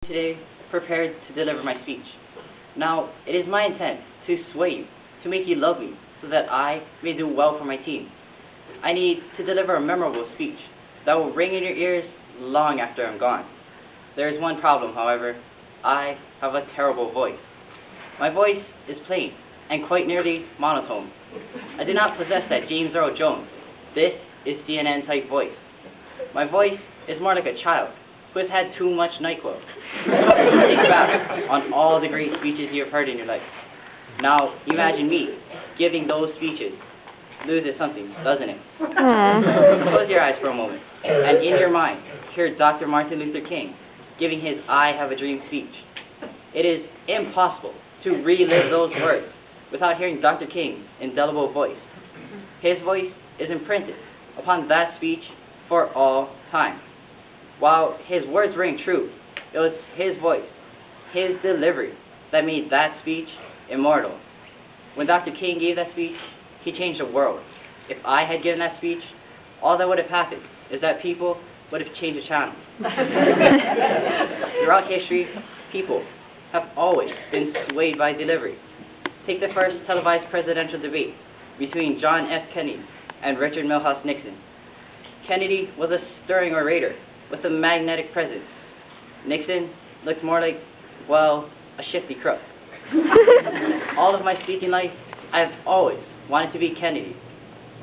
Today prepared to deliver my speech. Now, it is my intent to sway you, to make you love me, so that I may do well for my team. I need to deliver a memorable speech that will ring in your ears long after I'm gone. There is one problem, however. I have a terrible voice. My voice is plain and quite nearly monotone. I do not possess that James Earl Jones. This is CNN-type voice. My voice is more like a child who has had too much NyQuil. Think back on all the great speeches you have heard in your life. Now, imagine me giving those speeches. Loses something, doesn't it? Close your eyes for a moment, and in your mind, hear Dr. Martin Luther King giving his I Have a Dream speech. It is impossible to relive those words without hearing Dr. King's indelible voice. His voice is imprinted upon that speech for all time. While his words rang true, it was his voice, his delivery, that made that speech immortal. When Dr. King gave that speech, he changed the world. If I had given that speech, all that would have happened is that people would have changed the channel. Throughout history, people have always been swayed by delivery. Take the first televised presidential debate between John F. Kennedy and Richard Milhouse Nixon. Kennedy was a stirring orator with a magnetic presence. Nixon looked more like, well, a shifty crook. All of my speaking life, I've always wanted to be Kennedy.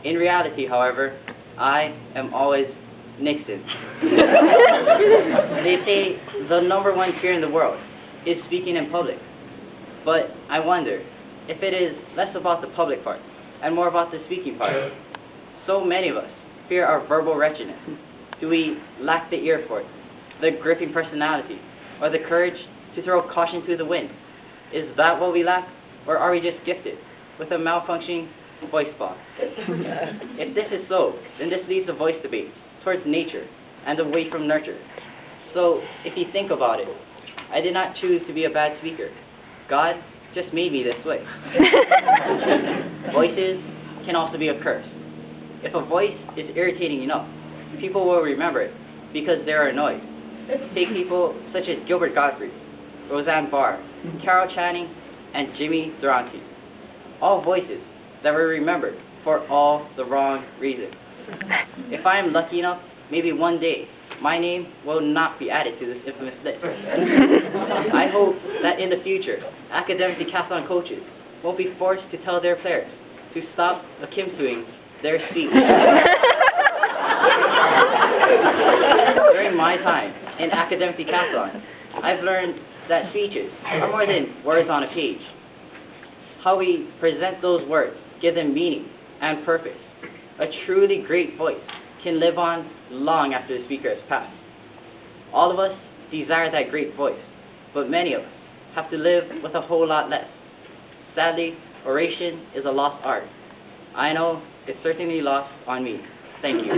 In reality, however, I am always Nixon. They say the #1 fear in the world is speaking in public. But I wonder if it is less about the public part and more about the speaking part. So many of us fear our verbal wretchedness. Do we lack the ear for it, the gripping personality, or the courage to throw caution to the wind? Is that what we lack, or are we just gifted with a malfunctioning voice box? If this is so, then this leads the voice debate towards nature and away from nurture. So, if you think about it, I did not choose to be a bad speaker. God just made me this way. Voices can also be a curse. If a voice is irritating enough, people will remember it because they're annoyed. Take people such as Gilbert Gottfried, Roseanne Barr, Carol Channing, and Jimmy Durante. All voices that were remembered for all the wrong reasons. If I am lucky enough, maybe one day, my name will not be added to this infamous list. I hope that in the future, academic decathlon coaches won't be forced to tell their players to stop akimsuing their speech. During my time in academic decathlon, I've learned that speeches are more than words on a page. How we present those words give them meaning and purpose. A truly great voice can live on long after the speaker has passed. All of us desire that great voice, but many of us have to live with a whole lot less. Sadly, oration is a lost art. I know it's certainly lost on me. Thank you.